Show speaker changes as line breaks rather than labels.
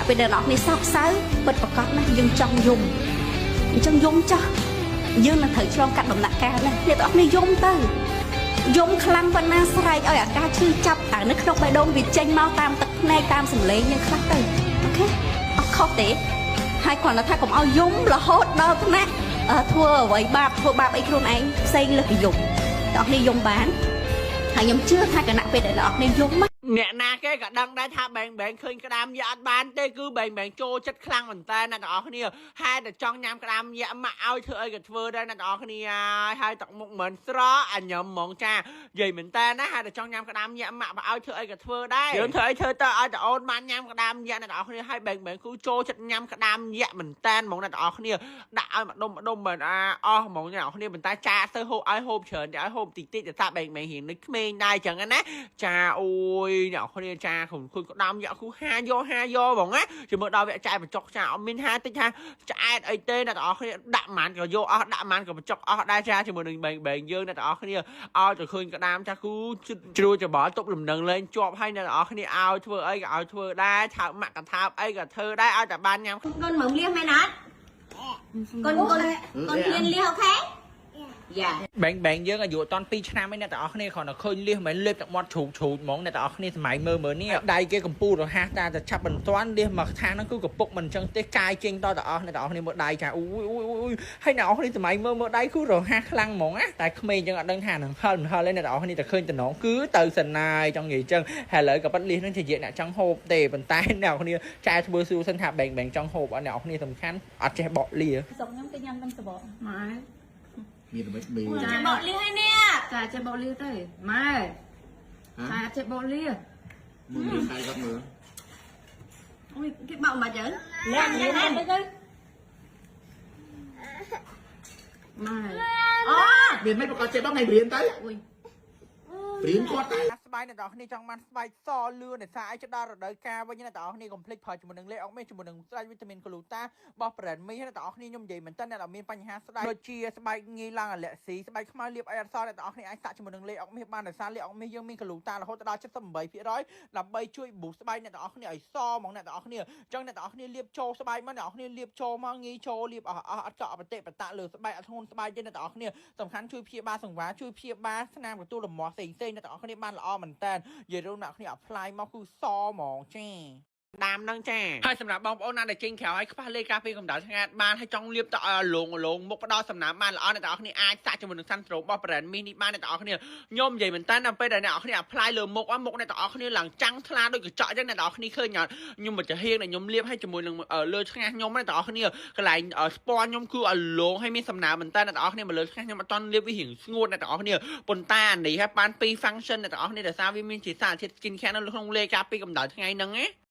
ពេលដែលអ្នកនេះសោកសៅពិតប្រកបណាស់យើងចង់យំចាស់យើងនឹងត្រូវឆ្លងកាត់ដំណាក់កាលនេះអ្នកនេះយំទៅយំខ្លាំងប៉ុណ្ណាស្រែកឲ្យអាការឈឺចាប់អានៅក្នុងបេះដូងវាចេញមកតាមទឹកភ្នែកតាមសម្លេងយើងខ្លះទៅអូខេអត់ខុសទេហើយគ្រាន់តែថាកុំឲ្យយំរហូតដល់ថ្នាក់ធ្វើអ្វីធ្វើបាបអីខ្លួនឯងផ្សេងលើសពីយំអ្នកនេះយំបានហើយខ្ញុំជឿថាគណៈពេលដែលអ្នកនេះយំ
អ្នកណាគេក៏ដឹងដែរថាបែងឃើញក្តាមយ៉ាអត់បានទេគឺបែងចូលចិត្តខ្លាំងមែនតើអ្នកទាំងអស់គ្នាហើយតែចង់ញ៉ាំក្តាមយ៉ាម៉ាក់ឲ្យធ្វើអីក៏ធ្វើដែរអ្នកទាំងអស់គ្នាហើយទឹកមុខមិនស្រអញញឹមហ្មងចានិយាយមែនតើណាហើយតែចង់ញ៉ាំក្តាមយ៉ាម៉ាក់ឲ្យធ្វើអីក៏ធ្វើដែរយើងធ្វើអីធ្វើទៅឲ្យតែអូនបានញ៉ាំក្តាមយ៉ាអ្នកទាំងអស់គ្នាហើយបែងគូចូលចិត្តញ៉ាំក្តាមយ៉ាមែនតើហ្មងអ្នកទាំងអស់គ្នាដាក់ឲ្យម្ដុំមែនអស់ហ្មងអ្នកទាំងអស់គ្នាប៉ុន្តែចាទៅហូបឲ្យហូបច្រើនតែឲ្យហូបតិចតែថាបែងរៀងនឹកក្មេងដែរចឹងណាចាអូយអ្នកគ្នាចាខ្លួនក្តាមយ៉ាគូហាយកហ្មងណាជិះមើលដល់វាចែបញ្ចុកចាអត់មានហាតិចថាឆ្អែតអីទេអ្នកទាំងអស់គ្នាដាក់ម៉ានក៏យកអស់ដាក់ម៉ានក៏បញ្ចុកអស់ដែរចាជាមួយនឹងបែងយើងអ្នកទាំងអស់គ្នាឲ្យទៅឃើញក្តាមចាគូជ្រួចច្បល់ទប់លំនឹងលេងជាប់ឲ្យអ្នកទាំងអស់គ្នាឲ្យធ្វើអីក៏ឲ្យធ្វើដែរថើបម៉ាក់កថាបអីក៏ធ្វើដែរឲ្យតែបានញ៉ាំ
កូនមើលលៀសមែនអត់កូនហ៊ានលៀសអូខេយ៉ា
បែងយើងអាយុអត់តាន់2ឆ្នាំឯអ្នកទាំងអស់គ្នាគ្រាន់តែឃើញលៀសមិនលេបទឹកមាត់ជ្រូកហ្មងអ្នកទាំងអស់គ្នាសម័យមើលនេះដៃគេកំពូលរហ័សតែឆាប់បន្ទាន់លៀសមកខាងហ្នឹងគឺកពុកមិនអញ្ចឹងទេកាយចេញដល់ទាំងអស់អ្នកទាំងអស់គ្នាមើលដៃចាអូយហើយអ្នកទាំងអស់គ្នាសម័យមើលដៃគឺរហ័សខ្លាំងហ្មងណាតែក្មេងអញ្ចឹងអត់ដឹងថានឹងហិលឯអ្នកទាំងអស់គ្នាតែឃើញតំណងគឺទៅសិនណាយចង់និយាយអញ្ចឹងហើយឥឡូវក៏ប៉ាត់លៀសហ្នឹងជាអ្នកចង់ហូបទេប៉ុន្តែអ្នកទាំងអស់គ្នាចែធ្វើសួរសិនថាបែងចង់ហូបអត់អ្នកទាំងអស់គ្នាសំខាន់អត់ចេះបកលា
សុកខ្ញុំទៅញ៉ាំនឹងសបកម៉ែ
មានតែមិន
ចាបកលៀសហើយនេះ
ចាចេះបកលាទៅម៉ែចាចេះបកលា
មើលខាយគាត់មើល
អូយគេបកមកចឹង
លាទៅម៉ែ
មានមិនប្រកាសចេះបកថ្ងៃព្រៀនទៅព្រៀនគាត់ទៅ
ស្បែកអ្នកទាំងអស់គ្នាចង់បានស្បែកសលឿនអ្នកសាអីទៅដល់រដូវកាលវិញអ្នកទាំងអស់គ្នាកុំភ្លេចប្រើជាមួយនឹងលេអុកមេជាមួយនឹងស្បែកវីតាមីនក្លូតារបស់ brand មីអ្នកទាំងអស់គ្នាខ្ញុំនិយាយមែនតើអ្នកដែលមានបញ្ហាស្បែកដូចជាស្បែកងាយឡើងអាឡែស៊ីស្បែកខ្មៅលាបអីអត់សអ្នកទាំងអស់គ្នាអាចសាក់ជាមួយនឹងលេអុកមេបានដោយសារលេអុកមេយើងមានក្លូតារហូតដល់78%ដើម្បីជួយ boost ស្បែកអ្នកទាំងអស់គ្នាឲ្យសហ្មងអ្នកទាំងអស់គ្នាអញ្ចឹងអ្នកទាំងអស់គ្នាលាបចូលស្បែកមកអ្នកទាំងអស់គ្នាលាបចូលមកងាយចូលលាបអត់កក់បតិបតៈលើស្បែកអត់ធ្ងន់ស្បែកទេអ្នកទាំងអស់គ្នាសំខាន់ជួយព្យាបាលសង្វារជួយព្យាបាលស្នាមកន្ទួលរមាស់ផ្សេងអ្នកទាំងអស់គ្នាបានល្អមែនតើនិយាយរួមអ្នកគ្នា apply មកគឺសហ្មងចាដាមនឹងចាហើយសម្រាប់បងប្អូនណាដែលចេញក្រៅឲ្យខ្វះលេខការពារកម្ដៅថ្ងៃបានហើយចង់លាបទៅឲ្យលងមុខផ្ដោតសំណាមបានល្អអ្នកទាំងអស់គ្នាអាចសាកជាមួយនឹងសាន់ដ្រូរបស់ brand មីនេះបានអ្នកទាំងអស់គ្នាខ្ញុំនិយាយមែនតើដល់ពេលដែលអ្នកទាំងអស់គ្នា apply លើមុខអ្នកទាំងអស់គ្នាឡើងចាំងថ្លាដូចកញ្ចក់អញ្ចឹងអ្នកទាំងអស់គ្នាឃើញអត់ខ្ញុំមិនចាហៀងដែលខ្ញុំលាបឲ្យជាមួយនឹងលើឆ្ងាស់ខ្ញុំអ្នកទាំងអស់គ្នាកន្លែងស្ពណ៌ខ្ញុំគឺឲ្យលងឲ្យមានសំណើមមែនតើអ្នកទាំងអស់គ្នាមកលើឆ្ងាស់ខ្ញុំអត់តន់លាបវារៀងស្ងួតអ្នកទាំងអស់គ្នាប៉ុន្តែនេះហើយបាន2 function អ្នកទាំងអស់គ្នាដែលសារវាមានជាសារធាតុ skin care នៅក្នុងលេខការពារកម្ដៅថ្ងៃហ្នឹងណា